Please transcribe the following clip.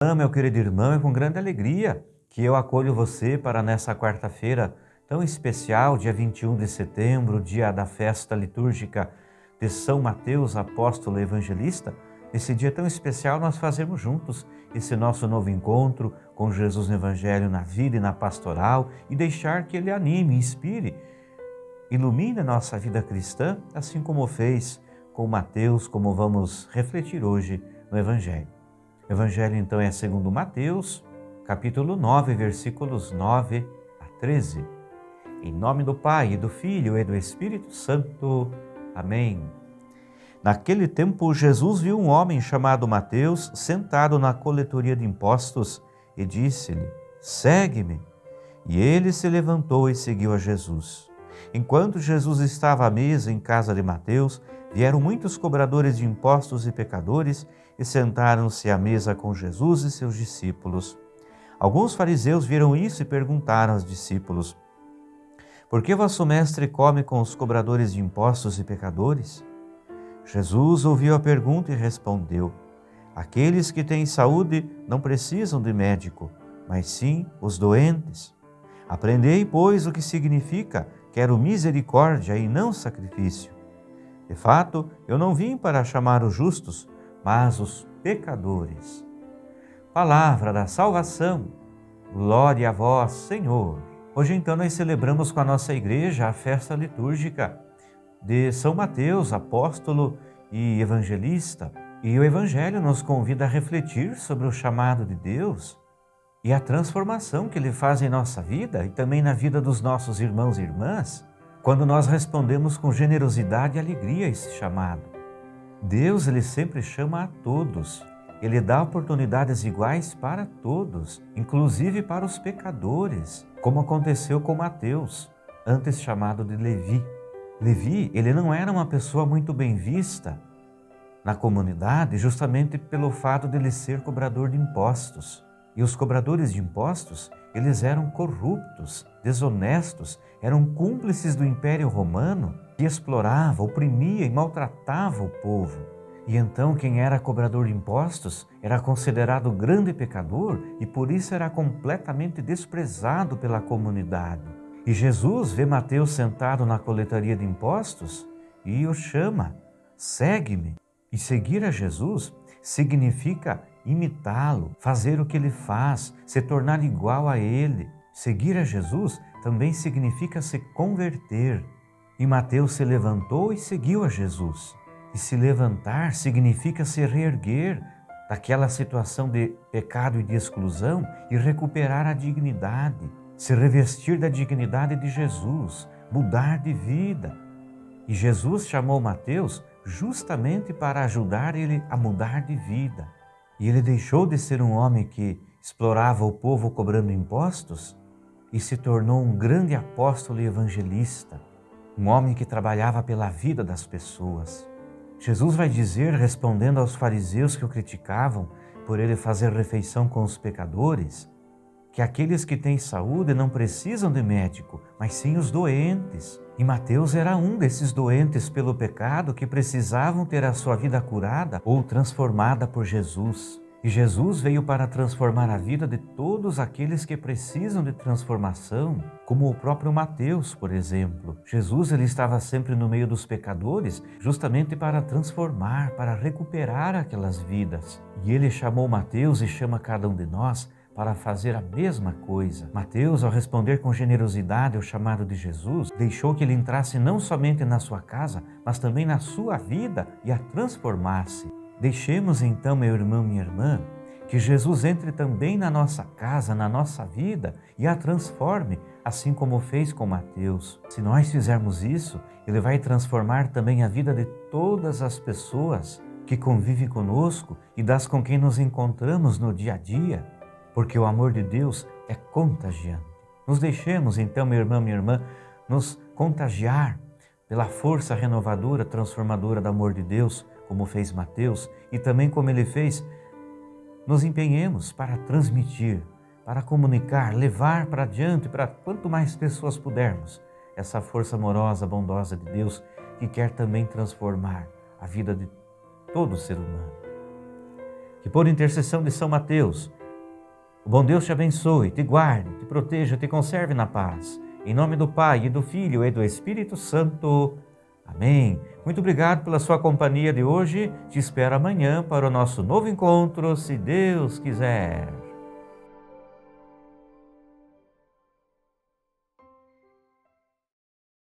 Meu querido irmão, é com grande alegria que eu acolho você para nessa quarta-feira tão especial, dia 21 de setembro, dia da festa litúrgica de São Mateus, apóstolo e evangelista. Nesse dia tão especial, nós fazemos juntos esse nosso novo encontro com Jesus no Evangelho, na vida e na pastoral, e deixar que Ele anime, inspire, ilumine a nossa vida cristã, assim como fez com Mateus, como vamos refletir hoje no Evangelho. O Evangelho, então, é segundo Mateus, capítulo 9, versículos 9 a 13. Em nome do Pai, e do Filho e do Espírito Santo. Amém. Naquele tempo, Jesus viu um homem chamado Mateus sentado na coletoria de impostos e disse-lhe: "Segue-me." E ele se levantou e seguiu a Jesus. Enquanto Jesus estava à mesa em casa de Mateus, vieram muitos cobradores de impostos e pecadores e sentaram-se à mesa com Jesus e seus discípulos. Alguns fariseus viram isso e perguntaram aos discípulos: "Por que vosso mestre come com os cobradores de impostos e pecadores?" Jesus ouviu a pergunta e respondeu: "Aqueles que têm saúde não precisam de médico, mas sim os doentes. Aprendei, pois, o que significa: quero misericórdia e não sacrifício. De fato, eu não vim para chamar os justos, mas os pecadores." Palavra da salvação. Glória a vós, Senhor. Hoje, então, nós celebramos com a nossa igreja a festa litúrgica de São Mateus, apóstolo e evangelista. E o Evangelho nos convida a refletir sobre o chamado de Deus e a transformação que Ele faz em nossa vida e também na vida dos nossos irmãos e irmãs, quando nós respondemos com generosidade e alegria a esse chamado. Deus, Ele sempre chama a todos. Ele dá oportunidades iguais para todos, inclusive para os pecadores, como aconteceu com Mateus, antes chamado de Levi. Levi, ele não era uma pessoa muito bem vista na comunidade, justamente pelo fato de ele ser cobrador de impostos. E os cobradores de impostos, eles eram corruptos, desonestos, eram cúmplices do Império Romano, que explorava, oprimia e maltratava o povo. E então quem era cobrador de impostos era considerado grande pecador e por isso era completamente desprezado pela comunidade. E Jesus vê Mateus sentado na coletaria de impostos e o chama: "Segue-me." E seguir a Jesus significa imitá-lo, fazer o que ele faz, se tornar igual a ele. Seguir a Jesus também significa se converter. E Mateus se levantou e seguiu a Jesus. E se levantar significa se reerguer daquela situação de pecado e de exclusão e recuperar a dignidade, se revestir da dignidade de Jesus, mudar de vida. E Jesus chamou Mateus justamente para ajudar ele a mudar de vida. E ele deixou de ser um homem que explorava o povo cobrando impostos e se tornou um grande apóstolo e evangelista, um homem que trabalhava pela vida das pessoas. Jesus vai dizer, respondendo aos fariseus que o criticavam por ele fazer refeição com os pecadores, que aqueles que têm saúde não precisam de médico, mas sim os doentes. E Mateus era um desses doentes pelo pecado que precisavam ter a sua vida curada ou transformada por Jesus. E Jesus veio para transformar a vida de todos aqueles que precisam de transformação, como o próprio Mateus, por exemplo. Jesus, ele estava sempre no meio dos pecadores, justamente para transformar, para recuperar aquelas vidas. E ele chamou Mateus e chama cada um de nós para fazer a mesma coisa. Mateus, ao responder com generosidade ao chamado de Jesus, deixou que ele entrasse não somente na sua casa, mas também na sua vida e a transformasse. Deixemos então, meu irmão, minha irmã, que Jesus entre também na nossa casa, na nossa vida e a transforme, assim como fez com Mateus. Se nós fizermos isso, Ele vai transformar também a vida de todas as pessoas que convivem conosco e das com quem nos encontramos no dia a dia, porque o amor de Deus é contagiante. Nos deixemos então, meu irmão, minha irmã, nos contagiar pela força renovadora, transformadora do amor de Deus, como fez Mateus, e também como ele fez, nos empenhemos para transmitir, para comunicar, levar para adiante, para quanto mais pessoas pudermos, essa força amorosa, bondosa de Deus, que quer também transformar a vida de todo ser humano. Que por intercessão de São Mateus, o bom Deus te abençoe, te guarde, te proteja, te conserve na paz. Em nome do Pai, e do Filho e do Espírito Santo. Amém. Muito obrigado pela sua companhia de hoje. Te espero amanhã para o nosso novo encontro, se Deus quiser.